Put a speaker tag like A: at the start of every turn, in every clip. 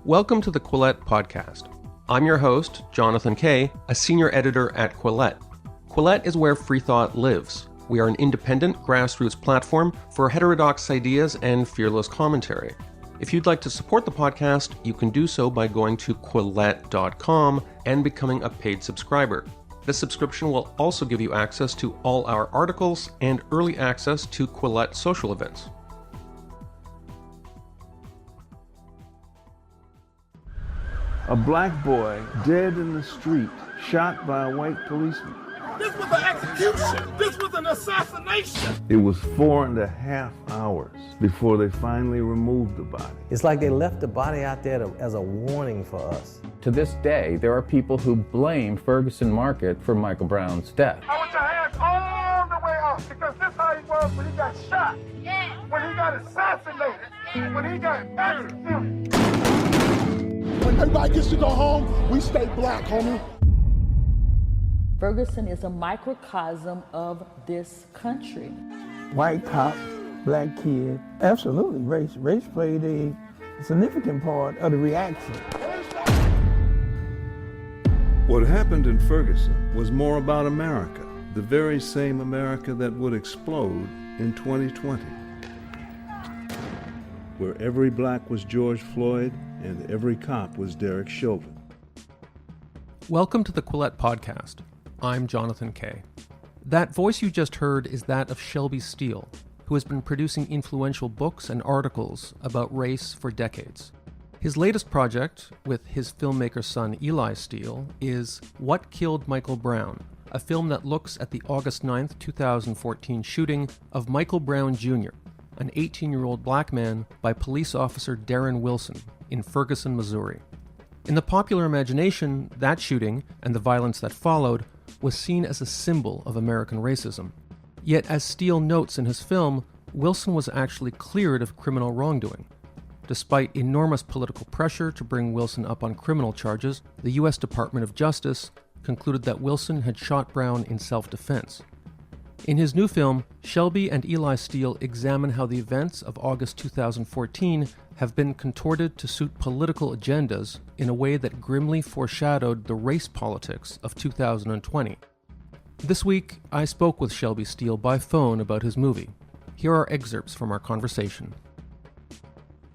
A: Welcome to the Quillette podcast. I'm your host, Jonathan Kay, a senior editor at Quillette. Quillette is where free thought lives. We are an independent grassroots platform for heterodox ideas and fearless commentary. If you'd like to support the podcast, you can do so by going to quillette.com and becoming a paid subscriber. This subscription will also give you access to all our articles and early access to Quillette social events.
B: A black boy dead in the street, shot by a white policeman.
C: This was an execution. This was an assassination.
B: It was 4.5 hours before they finally removed the body.
D: It's like they left the body out there as a warning for us.
E: To this day, there are people who blame Ferguson Market for Michael Brown's death.
C: I want your hands all the way up because this is how he was when he got shot, when he got assassinated, when he got executed. When everybody gets to go home, we stay black, homie.
F: Ferguson is a microcosm of this country.
G: White cop, black kid, absolutely. Race played a significant part of the reaction.
B: What happened in Ferguson was more about America, the very same America that would explode in 2020, where every black was George Floyd and every cop was Derek Chauvin.
A: Welcome to the Quillette podcast. I'm Jonathan Kay. That voice you just heard is that of Shelby Steele, who has been producing influential books and articles about race for decades. His latest project, with his filmmaker son Eli Steele, is What Killed Michael Brown, a film that looks at the August 9th, 2014 shooting of Michael Brown Jr., an 18-year-old black man, by police officer Darren Wilson in Ferguson, Missouri. In the popular imagination, that shooting, and the violence that followed, was seen as a symbol of American racism. Yet, as Steele notes in his film, Wilson was actually cleared of criminal wrongdoing. Despite enormous political pressure to bring Wilson up on criminal charges, the U.S. Department of Justice concluded that Wilson had shot Brown in self-defense. In his new film, Shelby and Eli Steele examine how the events of August 2014 have been contorted to suit political agendas in a way that grimly foreshadowed the race politics of 2020. This week, I spoke with Shelby Steele by phone about his movie. Here are excerpts from our conversation.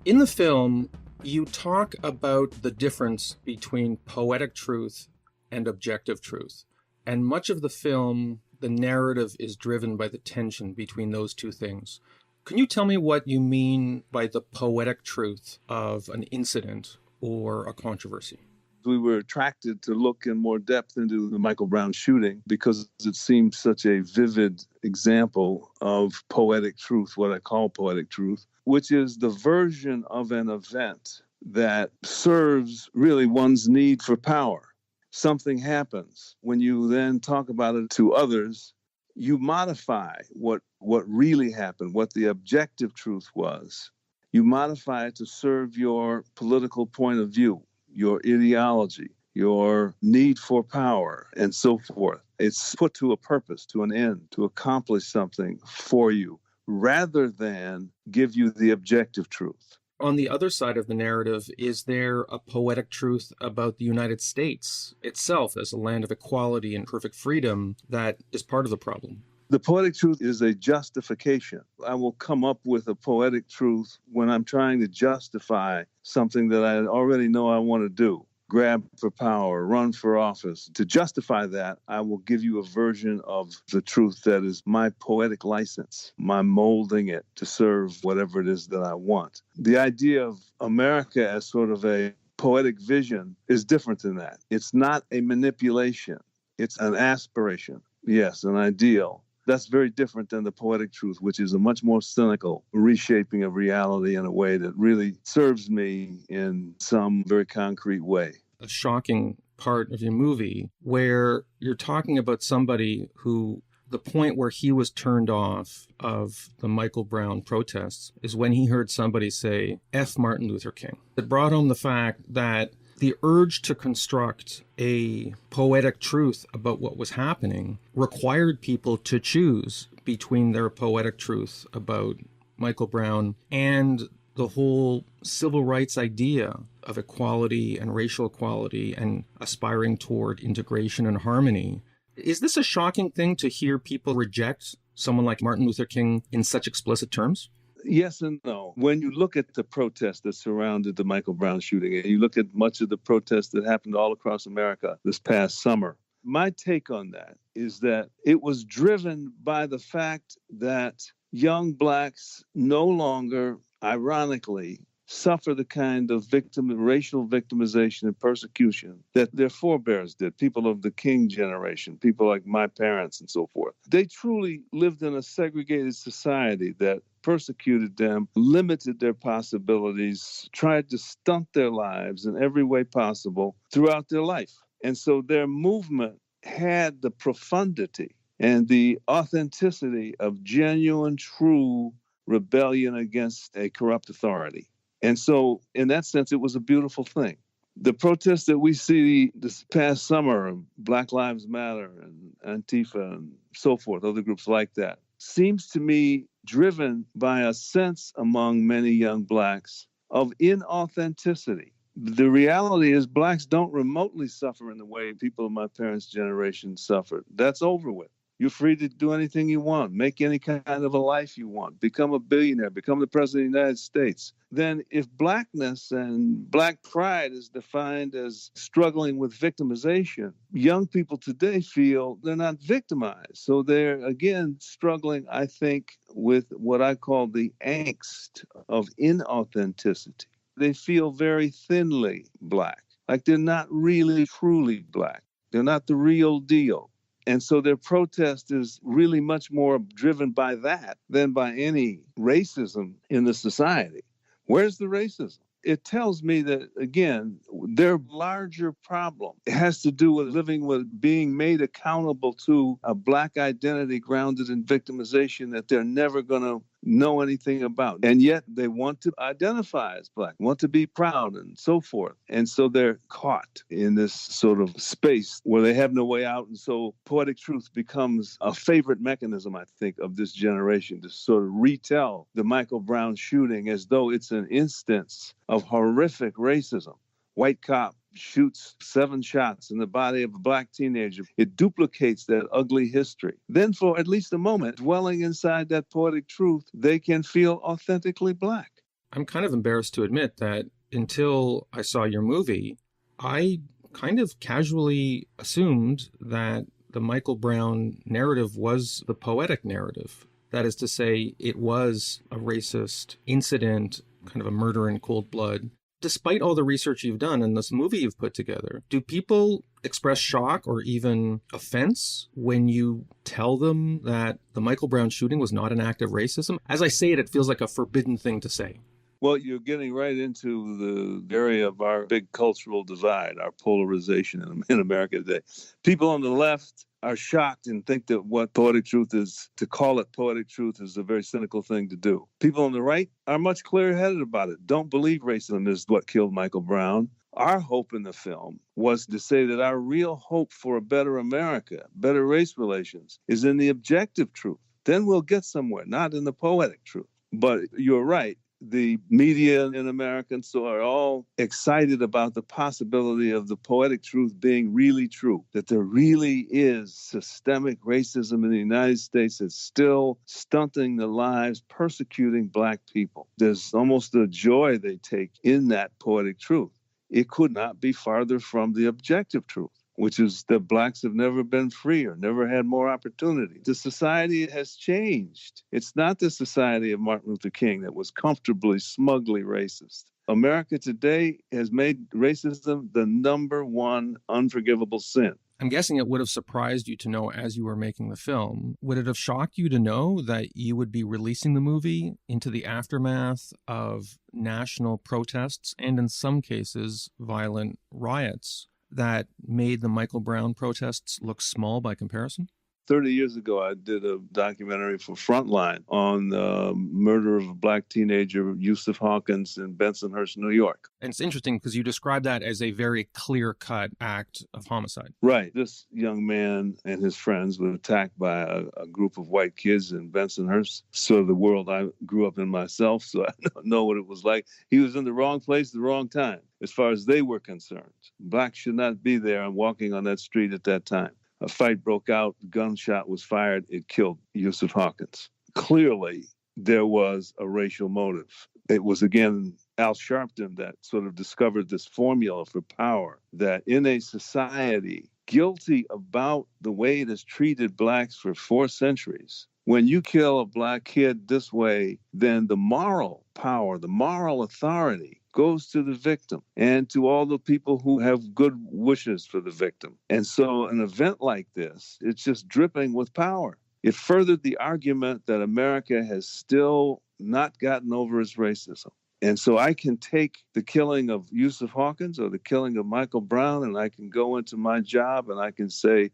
A: In the film, you talk about the difference between poetic truth and objective truth. And much of the film, the narrative is driven by the tension between those two things. Can you tell me what you mean by the poetic truth of an incident or a controversy?
B: We were attracted to look in more depth into the Michael Brown shooting because it seemed such a vivid example of poetic truth, what I call poetic truth, which is the version of an event that serves really one's need for power. Something happens. When you then talk about it to others, you modify what really happened, what the objective truth was. You modify it to serve your political point of view, your ideology, your need for power, and so forth. It's put to a purpose, to an end, to accomplish something for you, rather than give you the objective truth.
A: On the other side of the narrative, is there a poetic truth about the United States itself as a land of equality and perfect freedom that is part of the problem?
B: The poetic truth is a justification. I will come up with a poetic truth when I'm trying to justify something that I already know I want to do. Grab for power, run for office. To justify that, I will give you a version of the truth that is my poetic license, my molding it to serve whatever it is that I want. The idea of America as sort of a poetic vision is different than that. It's not a manipulation. It's an aspiration. Yes, an ideal. That's very different than the poetic truth, which is a much more cynical reshaping of reality in a way that really serves me in some very concrete way.
A: A shocking part of your movie where you're talking about somebody who, the point where he was turned off of the Michael Brown protests is when he heard somebody say, F. Martin Luther King. It brought home the fact that the urge to construct a poetic truth about what was happening required people to choose between their poetic truth about Michael Brown and the whole civil rights idea of equality and racial equality and aspiring toward integration and harmony. Is this a shocking thing to hear people reject someone like Martin Luther King in such explicit terms?
B: Yes and no. When you look at the protests that surrounded the Michael Brown shooting, and you look at much of the protests that happened all across America this past summer, my take on that is that it was driven by the fact that young blacks no longer, ironically, suffer the kind of racial victimization and persecution that their forebears did, people of the King generation, people like my parents and so forth. They truly lived in a segregated society that persecuted them, limited their possibilities, tried to stunt their lives in every way possible throughout their life. And so their movement had the profundity and the authenticity of genuine, true rebellion against a corrupt authority. And so, in that sense, it was a beautiful thing. The protests that we see this past summer, Black Lives Matter and Antifa and so forth, other groups like that, seems to me driven by a sense among many young blacks of inauthenticity. The reality is blacks don't remotely suffer in the way people of my parents' generation suffered. That's over with. You're free to do anything you want, make any kind of a life you want, become a billionaire, become the president of the United States. Then if blackness and black pride is defined as struggling with victimization, young people today feel they're not victimized. So they're, again, struggling, I think, with what I call the angst of inauthenticity. They feel very thinly black, like they're not really truly black. They're not the real deal. And so their protest is really much more driven by that than by any racism in the society. Where's the racism? It tells me that, again, their larger problem has to do with living with being made accountable to a black identity grounded in victimization that they're never going to know anything about. And yet they want to identify as black, want to be proud and so forth. And so they're caught in this sort of space where they have no way out. And so Poetic Truth becomes a favorite mechanism, I think, of this generation to sort of retell the Michael Brown shooting as though it's an instance of horrific racism. White cop shoots 7 shots in the body of a black teenager. It duplicates that ugly history. Then for at least a moment, dwelling inside that poetic truth, they can feel authentically black.
A: I'm kind of embarrassed to admit that until I saw your movie, I kind of casually assumed that the Michael Brown narrative was the poetic narrative. That is to say, it was a racist incident, kind of a murder in cold blood. Despite all the research you've done and this movie you've put together, do people express shock or even offense when you tell them that the Michael Brown shooting was not an act of racism? As I say it, it feels like a forbidden thing to say.
B: Well, you're getting right into the area of our big cultural divide, our polarization in America today. People on the left are shocked and think that what Poetic Truth is, to call it Poetic Truth, is a very cynical thing to do. People on the right are much clear-headed about it. Don't believe racism is what killed Michael Brown. Our hope in the film was to say that our real hope for a better America, better race relations, is in the objective truth. Then we'll get somewhere, not in the poetic truth. But you're right. The media in America and so are all excited about the possibility of the poetic truth being really true, that there really is systemic racism in the United States that's still stunting the lives, persecuting black people. There's almost a joy they take in that poetic truth. It could not be farther from the objective truth, which is that blacks have never been freer, never had more opportunity. The society has changed. It's not the society of Martin Luther King that was comfortably, smugly racist. America today has made racism the number one unforgivable sin.
A: I'm guessing it would have surprised you to know as you were making the film. Would it have shocked you to know that you would be releasing the movie into the aftermath of national protests and, in some cases, violent riots that made the Michael Brown protests look small by comparison?
B: 30 years ago, I did a documentary for Frontline on the murder of a black teenager, Yusuf Hawkins, in Bensonhurst, New York.
A: And it's interesting because you describe that as a very clear-cut act of homicide.
B: Right. This young man and his friends were attacked by a group of white kids in Bensonhurst, sort of the world I grew up in myself, so I know what it was like. He was in the wrong place at the wrong time, as far as they were concerned. Blacks should not be there and walking on that street at that time. A fight broke out, a gunshot was fired, it killed Yusuf Hawkins. Clearly, there was a racial motive. It was, again, Al Sharpton that sort of discovered this formula for power, that in a society guilty about the way it has treated blacks for 4 centuries, when you kill a black kid this way, then the moral power, the moral authority goes to the victim and to all the people who have good wishes for the victim. And so an event like this, it's just dripping with power. It furthered the argument that America has still not gotten over its racism. And so I can take the killing of Yusuf Hawkins or the killing of Michael Brown, and I can go into my job and I can say,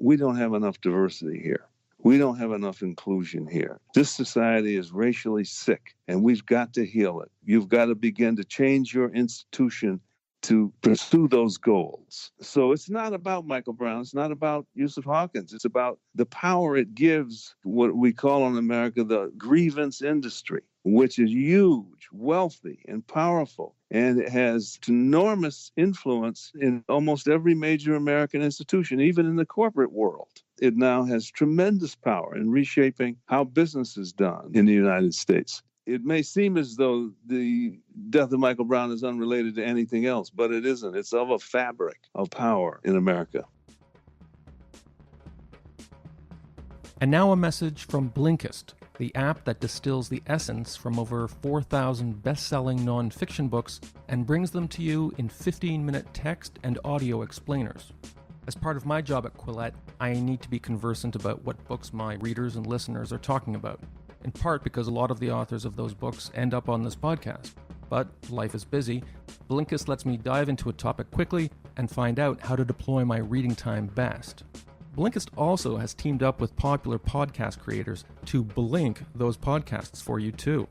B: we don't have enough diversity here. We don't have enough inclusion here. This society is racially sick, and we've got to heal it. You've got to begin to change your institution to pursue those goals. So it's not about Michael Brown. It's not about Yusuf Hawkins. It's about the power it gives what we call in America the grievance industry, which is huge, wealthy, and powerful. And it has enormous influence in almost every major American institution, even in the corporate world. It now has tremendous power in reshaping how business is done in the United States. It may seem as though the death of Michael Brown is unrelated to anything else, but it isn't. It's of a fabric of power in America.
A: And now a message from Blinkist, the app that distills the essence from over 4,000 best-selling nonfiction books and brings them to you in 15-minute text and audio explainers. As part of my job at Quillette, I need to be conversant about what books my readers and listeners are talking about, in part because a lot of the authors of those books end up on this podcast. But life is busy. Blinkist lets me dive into a topic quickly and find out how to deploy my reading time best. Blinkist also has teamed up with popular podcast creators to blink those podcasts for you too.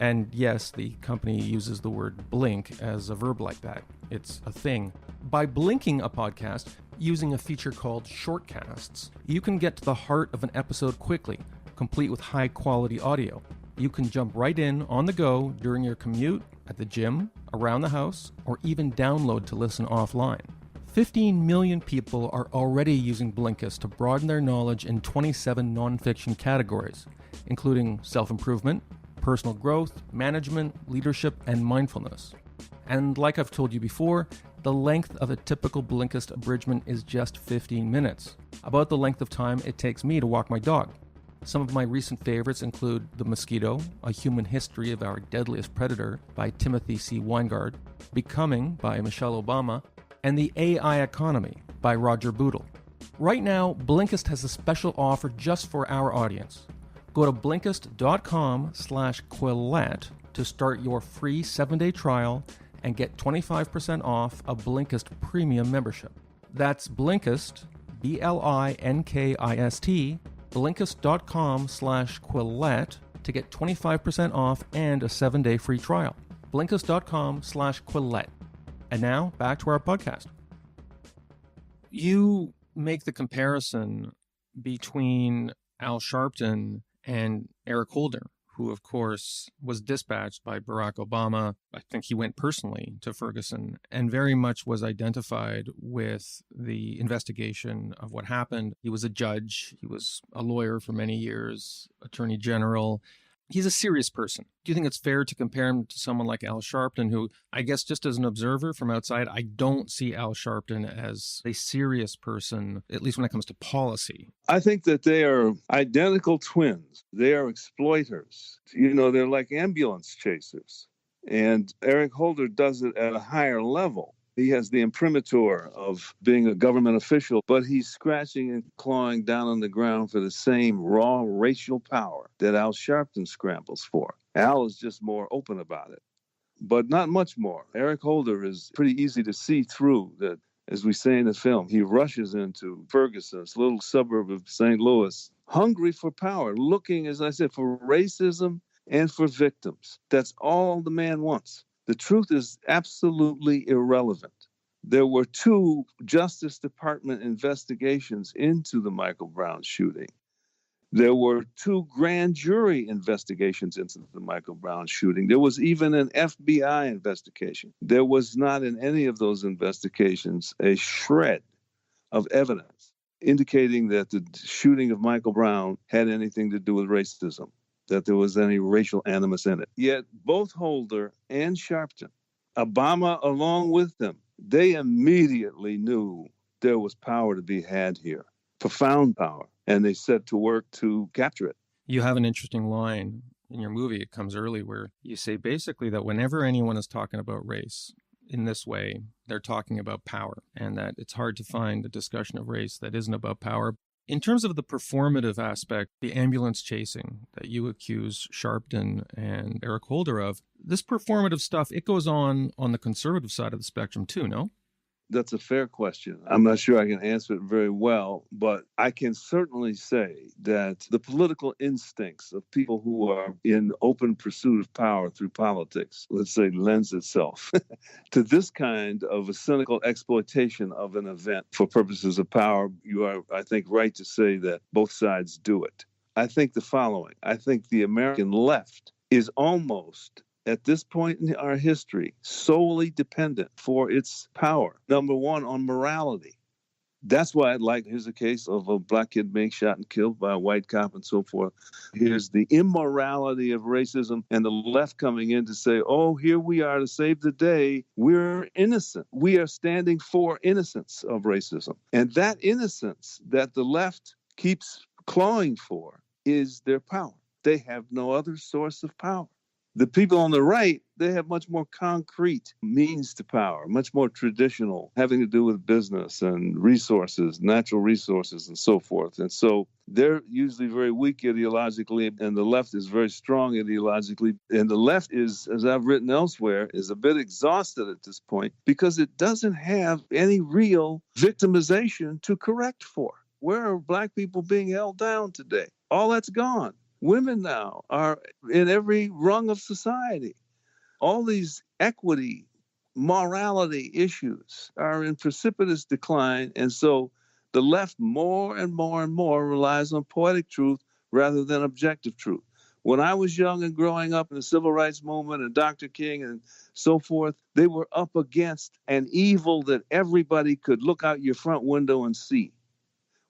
A: And yes, the company uses the word blink as a verb like that. It's a thing. By blinking a podcast, using a feature called shortcasts, you can get to the heart of an episode quickly, complete with high-quality audio. You can jump right in on the go during your commute, at the gym, around the house, or even download to listen offline. 15 million people are already using Blinkist to broaden their knowledge in 27 nonfiction categories, including self-improvement, personal growth, management, leadership, and mindfulness. And like I've told you before, the length of a typical Blinkist abridgment is just 15 minutes, about the length of time it takes me to walk my dog. Some of my recent favorites include The Mosquito, A Human History of Our Deadliest Predator by Timothy C. Weingard, Becoming by Michelle Obama, and The AI Economy by Roger Bootle. Right now, Blinkist has a special offer just for our audience. Go to Blinkist.com/Quillette to start your free 7-day trial and get 25% off a Blinkist premium membership. That's Blinkist, Blinkist, Blinkist.com/Quillette to get 25% off and a 7-day free trial. Blinkist.com/Quillette. And now, back to our podcast. You make the comparison between Al Sharpton and Eric Holder, who, of course, was dispatched by Barack Obama. I think he went personally to Ferguson and very much was identified with the investigation of what happened. He was a judge. He was a lawyer for many years, attorney general. He's a serious person. Do you think it's fair to compare him to someone like Al Sharpton, who, I guess just as an observer from outside, I don't see Al Sharpton as a serious person, at least when it comes to policy?
B: I think that they are identical twins. They are exploiters. You know, they're like ambulance chasers. And Eric Holder does it at a higher level. He has the imprimatur of being a government official, but he's scratching and clawing down on the ground for the same raw racial power that Al Sharpton scrambles for. Al is just more open about it, but not much more. Eric Holder is pretty easy to see through that As we say in the film, he rushes into Ferguson, this little suburb of St. Louis, hungry for power, looking, as I said, for racism and for victims. That's all the man wants. The truth is absolutely irrelevant. There were 2 Justice Department investigations into the Michael Brown shooting. There were 2 grand jury investigations into the Michael Brown shooting. There was even an FBI investigation. There was not in any of those investigations a shred of evidence indicating that the shooting of Michael Brown had anything to do with racism, that there was any racial animus in it. Yet both Holder and Sharpton, Obama along with them, they immediately knew there was power to be had here, profound power, and they set to work to capture it.
A: You have an interesting line in your movie, it comes early, where you say basically that whenever anyone is talking about race in this way, they're talking about power, and that it's hard to find a discussion of race that isn't about power. In terms of the performative aspect, the ambulance chasing that you accuse Sharpton and Eric Holder of, this performative stuff, it goes on the conservative side of the spectrum too, no?
B: That's a fair question. I'm not sure I can answer it very well, but I can certainly say that the political instincts of people who are in open pursuit of power through politics, let's say, lends itself to this kind of a cynical exploitation of an event for purposes of power. You are, I think, right to say that both sides do it. I think the following. I think the American left is almost, at this point in our history, solely dependent for its power, number one, on morality. That's why I'd like, here's a case of a black kid being shot and killed by a white cop and so forth. Here's the immorality of racism and the left coming in to say, oh, here we are to save the day. We're innocent. We are standing for innocence of racism. And that innocence that the left keeps clawing for is their power. They have no other source of power. The people on the right, they have much more concrete means to power, much more traditional, having to do with business and resources, natural resources, and so forth. And so they're usually very weak ideologically, and the left is very strong ideologically. And the left is, as I've written elsewhere, is a bit exhausted at this point because it doesn't have any real victimization to correct for. Where are black people being held down today? All that's gone. Women now are in every rung of society. All these equity, morality issues are in precipitous decline. And so the left more and more and more relies on poetic truth rather than objective truth. When I was young and growing up in the civil rights movement and Dr. King and so forth, they were up against an evil that everybody could look out your front window and see.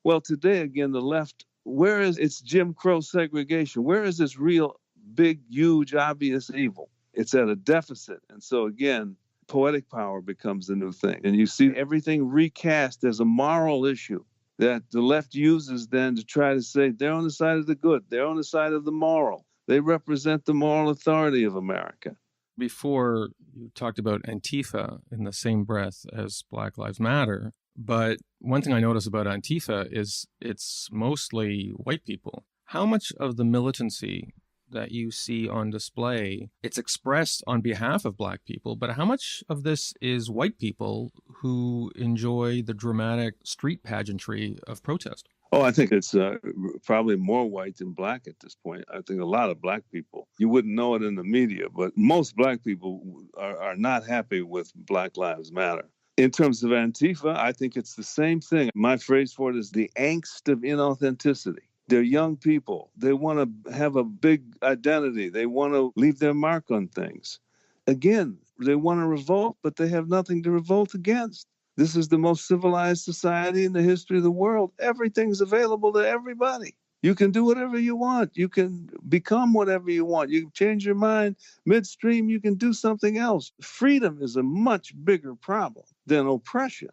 B: Well, today, again, the left, where is its Jim Crow segregation? Where is this real, big, huge, obvious evil? It's at a deficit. And so, again, poetic power becomes the new thing. And you see everything recast as a moral issue that the left uses then to try to say they're on the side of the good. They're on the side of the moral. They represent the moral authority of America.
A: Before, you talked about Antifa in the same breath as Black Lives Matter. But one thing I notice about Antifa is it's mostly white people. How much of the militancy that you see on display, it's expressed on behalf of black people, but how much of this is white people who enjoy the dramatic street pageantry of protest?
B: Oh, I think it's probably more white than black at this point. I think a lot of black people, you wouldn't know it in the media, but most black people are not happy with Black Lives Matter. In terms of Antifa, I think it's the same thing. My phrase for it is the angst of inauthenticity. They're young people. They want to have a big identity. They want to leave their mark on things. Again, they want to revolt, but they have nothing to revolt against. This is the most civilized society in the history of the world. Everything's available to everybody. You can do whatever you want. You can become whatever you want. You can change your mind midstream. You can do something else. Freedom is a much bigger problem than oppression.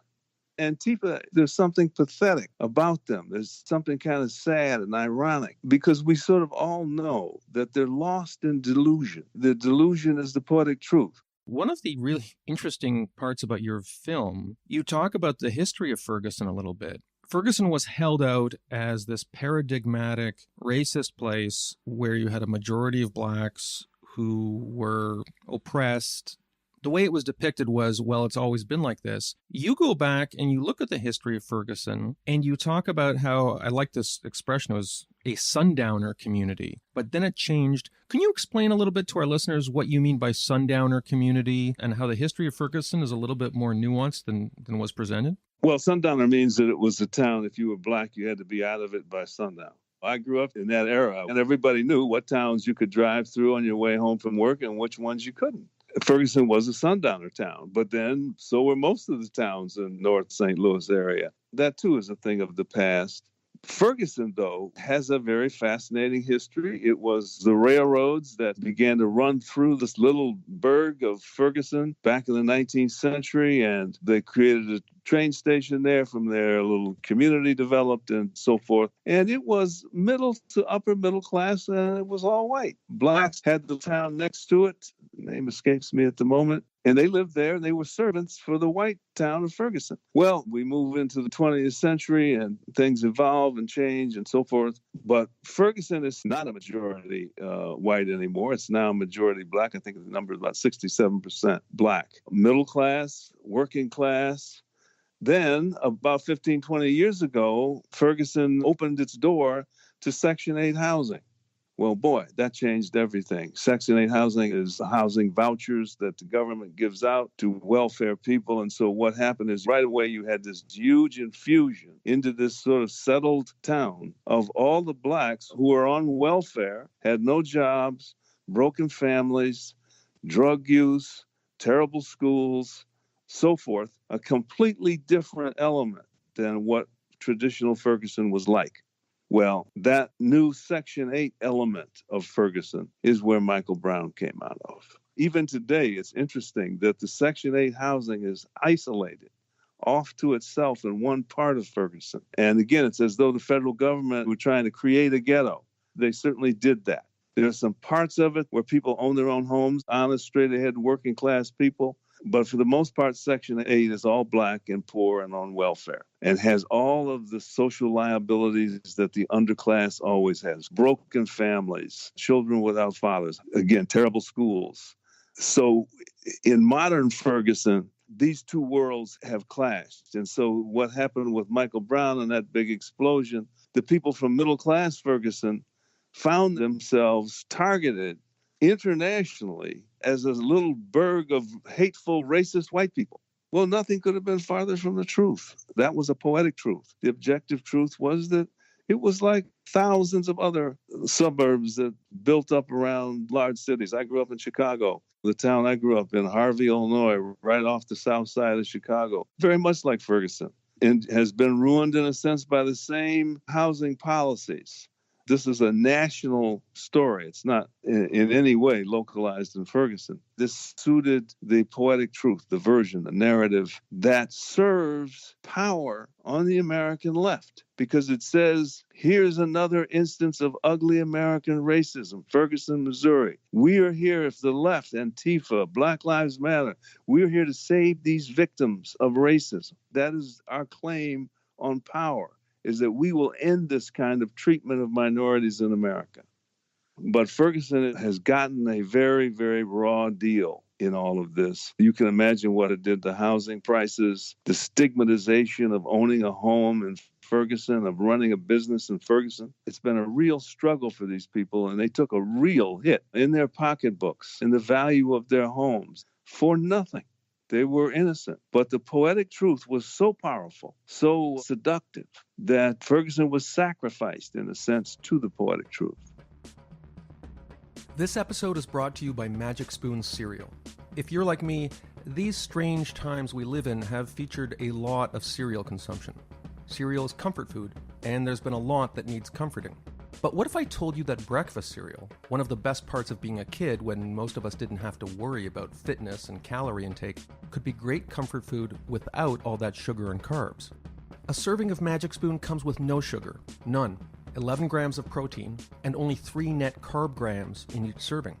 B: Antifa, there's something pathetic about them. There's something kind of sad and ironic because we sort of all know that they're lost in delusion. The delusion is the poetic truth.
A: One of the really interesting parts about your film, you talk about the history of Ferguson a little bit. Ferguson was held out as this paradigmatic, racist place where you had a majority of blacks who were oppressed, the way it was depicted was, well, it's always been like this. You go back and you look at the history of Ferguson and you talk about how, I like this expression, it was a sundowner community, but then it changed. Can you explain a little bit to our listeners what you mean by sundowner community and how the history of Ferguson is a little bit more nuanced than was presented?
B: Well, sundowner means that it was a town, if you were black, you had to be out of it by sundown. I grew up in that era, and everybody knew what towns you could drive through on your way home from work and which ones you couldn't. Ferguson was a sundowner town, but then so were most of the towns in North St. Louis area. That, too, is a thing of the past. Ferguson, though, has a very fascinating history. It was the railroads that began to run through this little burg of Ferguson back in the 19th century, and they created a train station there. From there, a little community developed and so forth. And it was middle to upper middle class, and it was all white. Blacks had the town next to it. The name escapes me at the moment. And they lived there, and they were servants for the white town of Ferguson. Well, we move into the 20th century, and things evolve and change and so forth. But Ferguson is not a majority white anymore. It's now a majority black. I think the number is about 67% black. Middle class, working class. Then, about 15, 20 years ago, Ferguson opened its door to Section 8 housing. Well, boy, that changed everything. Section 8 housing is housing vouchers that the government gives out to welfare people. And so what happened is right away you had this huge infusion into this sort of settled town of all the blacks who were on welfare, had no jobs, broken families, drug use, terrible schools, so forth. A completely different element than what traditional Ferguson was like. Well, that new Section 8 element of Ferguson is where Michael Brown came out of. Even today, it's interesting that the Section 8 housing is isolated off to itself in one part of Ferguson. And again, it's as though the federal government were trying to create a ghetto. They certainly did that. There are some parts of it where people own their own homes, honest, straight-ahead, working-class people. But for the most part, Section 8 is all black and poor and on welfare and has all of the social liabilities that the underclass always has. Broken families, children without fathers, again, terrible schools. So in modern Ferguson, these two worlds have clashed. And so what happened with Michael Brown and that big explosion, the people from middle-class Ferguson found themselves targeted internationally as a little burg of hateful, racist white people. Well, nothing could have been farther from the truth. That was a poetic truth. The objective truth was that it was like thousands of other suburbs that built up around large cities. I grew up in Chicago. The town I grew up in, Harvey, Illinois, right off the south side of Chicago, very much like Ferguson, and has been ruined in a sense by the same housing policies. This is a national story. It's not in any way localized in Ferguson. This suited the poetic truth, the version, the narrative that serves power on the American left, because it says, here's another instance of ugly American racism, Ferguson, Missouri. We are here, if the left, Antifa, Black Lives Matter, we're here to save these victims of racism. That is our claim on power, is that we will end this kind of treatment of minorities in America. But Ferguson has gotten a very, very raw deal in all of this. You can imagine what it did to housing prices, the stigmatization of owning a home in Ferguson, of running a business in Ferguson. It's been a real struggle for these people, and they took a real hit in their pocketbooks, in the value of their homes, for nothing. They were innocent. But the poetic truth was so powerful, so seductive, that Ferguson was sacrificed, in a sense, to the poetic truth.
A: This episode is brought to you by Magic Spoon cereal. If you're like me, these strange times we live in have featured a lot of cereal consumption. Cereal is comfort food, and there's been a lot that needs comforting. But what if I told you that breakfast cereal, one of the best parts of being a kid when most of us didn't have to worry about fitness and calorie intake, could be great comfort food without all that sugar and carbs? A serving of Magic Spoon comes with no sugar, none, 11 grams of protein, and only 3 net carb grams in each serving.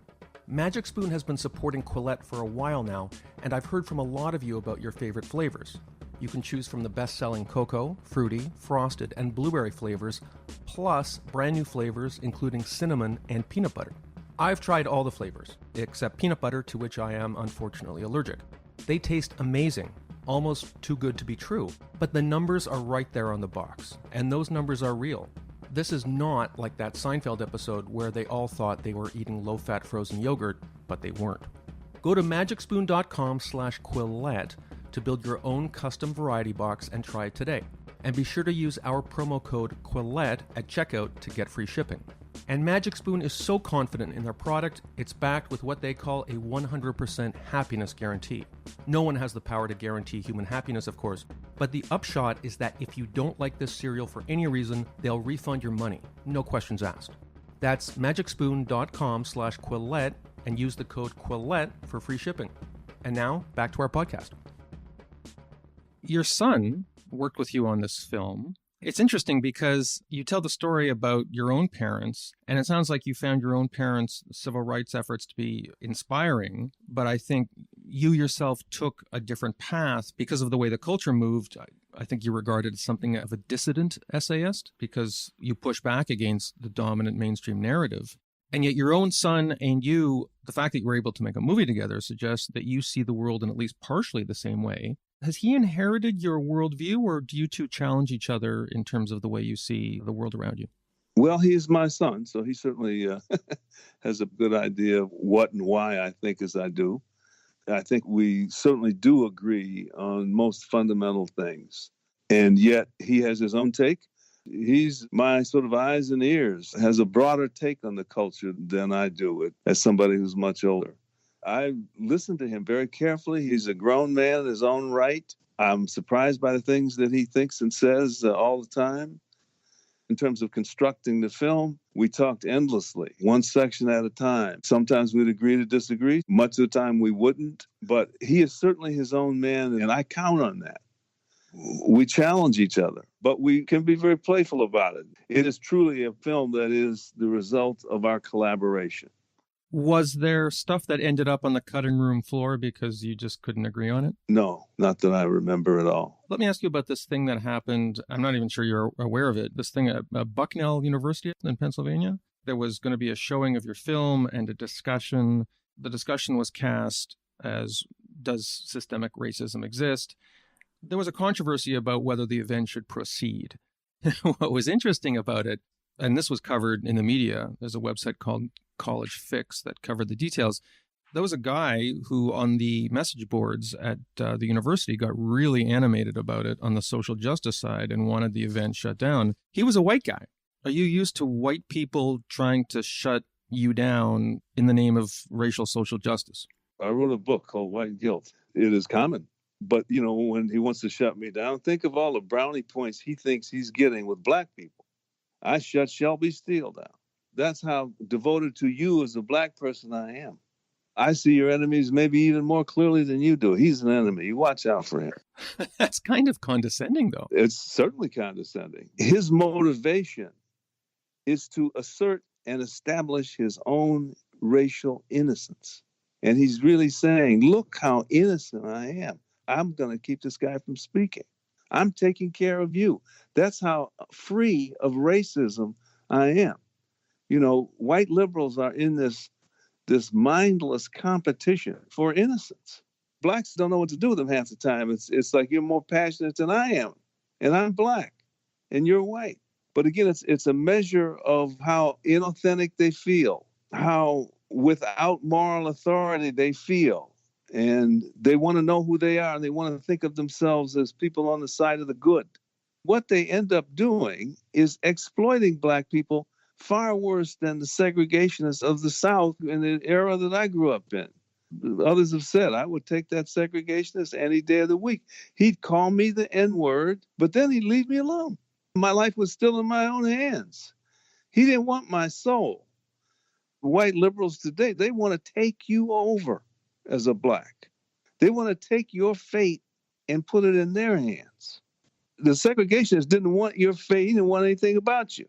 A: Magic Spoon has been supporting Quillette for a while now, and I've heard from a lot of you about your favorite flavors. You can choose from the best-selling cocoa, fruity, frosted, and blueberry flavors, plus brand new flavors including cinnamon and peanut butter. I've tried all the flavors, except peanut butter, to which I am unfortunately allergic. They taste amazing, almost too good to be true, but the numbers are right there on the box, and those numbers are real. This is not like that Seinfeld episode where they all thought they were eating low-fat frozen yogurt, but they weren't. Go to magicspoon.com/Quillette to build your own custom variety box and try it today. And be sure to use our promo code Quillette at checkout to get free shipping. And Magic Spoon is so confident in their product, it's backed with what they call a 100% happiness guarantee. No one has the power to guarantee human happiness, of course, but the upshot is that if you don't like this cereal for any reason, they'll refund your money, no questions asked. That's magicspoon.com/Quillette and use the code Quillette for free shipping. And now, back to our podcast. Your son worked with you on this film. It's interesting because you tell the story about your own parents, and it sounds like you found your own parents' civil rights efforts to be inspiring, but I think you yourself took a different path because of the way the culture moved. I think you regarded as something of a dissident essayist because you push back against the dominant mainstream narrative. And yet your own son and you, the fact that you were able to make a movie together suggests that you see the world in at least partially the same way. Has he inherited your worldview, or do you two challenge each other in terms of the way you see the world around you?
B: Well, he is my son, so he certainly has a good idea of what and why I think as I do. I think we certainly do agree on most fundamental things. And yet he has his own take. He's my sort of eyes and ears, has a broader take on the culture than I do as somebody who's much older. I listen to him very carefully. He's a grown man in his own right. I'm surprised by the things that he thinks and says all the time. In terms of constructing the film, we talked endlessly, one section at a time. Sometimes we'd agree to disagree. Much of the time we wouldn't. But he is certainly his own man, and I count on that. We challenge each other, but we can be very playful about it. It is truly a film that is the result of our collaboration.
A: Was there stuff that ended up on the cutting room floor because you just couldn't agree on it?
B: No, not that I remember at all.
A: Let me ask you about this thing that happened. I'm not even sure you're aware of it. This thing at Bucknell University in Pennsylvania. There was going to be a showing of your film and a discussion. The discussion was cast as, does systemic racism exist? There was a controversy about whether the event should proceed. What was interesting about it, and this was covered in the media, there's a website called College Fix that covered the details. There was a guy who on the message boards at the university got really animated about it on the social justice side and wanted the event shut down. He was a white guy. Are you used to white people trying to shut you down in the name of racial social justice?
B: I wrote a book called White Guilt. It is common. But, you know, when he wants to shut me down, think of all the brownie points he thinks he's getting with black people. I shut Shelby Steele down. That's how devoted to you as a black person I am. I see your enemies maybe even more clearly than you do. He's an enemy. You watch out for him.
A: That's kind of condescending, though.
B: It's certainly condescending. His motivation is to assert and establish his own racial innocence. And he's really saying, look how innocent I am. I'm going to keep this guy from speaking. I'm taking care of you. That's how free of racism I am. You know, white liberals are in this mindless competition for innocence. Blacks don't know what to do with them half the time. It's like you're more passionate than I am, and I'm black, and you're white. But again, it's a measure of how inauthentic they feel, how without moral authority they feel. And they want to know who they are, and they want to think of themselves as people on the side of the good. What they end up doing is exploiting black people far worse than the segregationists of the South in the era that I grew up in. Others have said I would take that segregationist any day of the week. He'd call me the N-word, but then he'd leave me alone. My life was still in my own hands. He didn't want my soul. White liberals today, they want to take you over as a black. They want to take your fate and put it in their hands. The segregationists didn't want your fate. He didn't want anything about you.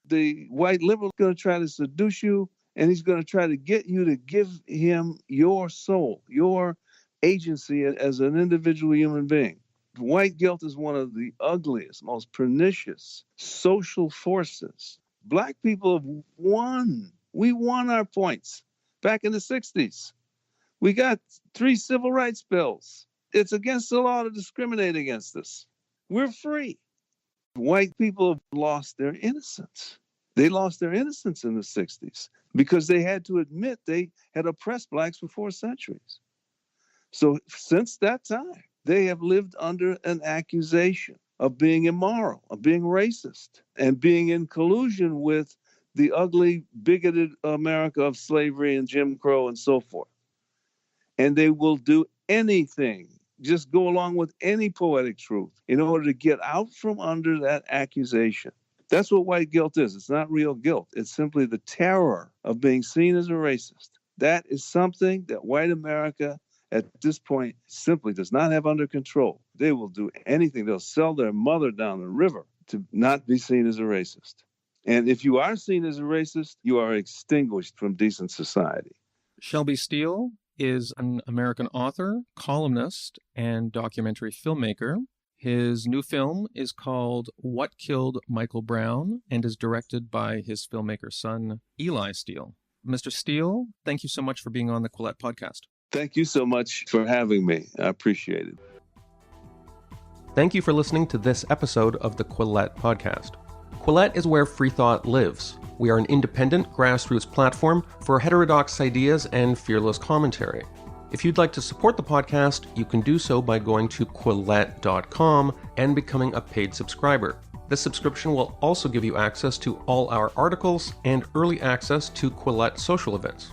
B: The white liberal is going to try to seduce you, and he's going to try to get you to give him your soul, your agency as an individual human being. White guilt is one of the ugliest, most pernicious social forces. Black people have won We won our points back in the 60s. We got 3 civil rights bills. It's against the law to discriminate against us. We're free. White people have lost their innocence. They lost their innocence in the 60s because they had to admit they had oppressed blacks for 4 centuries. So since that time, they have lived under an accusation of being immoral, of being racist, and being in collusion with the ugly, bigoted America of slavery and Jim Crow and so forth. And they will do anything, just go along with any poetic truth in order to get out from under that accusation. That's what white guilt is. It's not real guilt. It's simply the terror of being seen as a racist. That is something that white America at this point simply does not have under control. They will do anything. They'll sell their mother down the river to not be seen as a racist. And if you are seen as a racist, you are extinguished from decent society.
A: Shelby Steele is an American author, columnist, and documentary filmmaker. His new film is called What Killed Michael Brown and is directed by his filmmaker son, Eli Steele. Mr. Steele, thank you so much for being on the Quillette podcast.
B: Thank you so much for having me. I appreciate it.
A: Thank you for listening to this episode of the Quillette podcast. Quillette is where free thought lives. We are an independent grassroots platform for heterodox ideas and fearless commentary. If you'd like to support the podcast, you can do so by going to Quillette.com and becoming a paid subscriber. This subscription will also give you access to all our articles and early access to Quillette social events.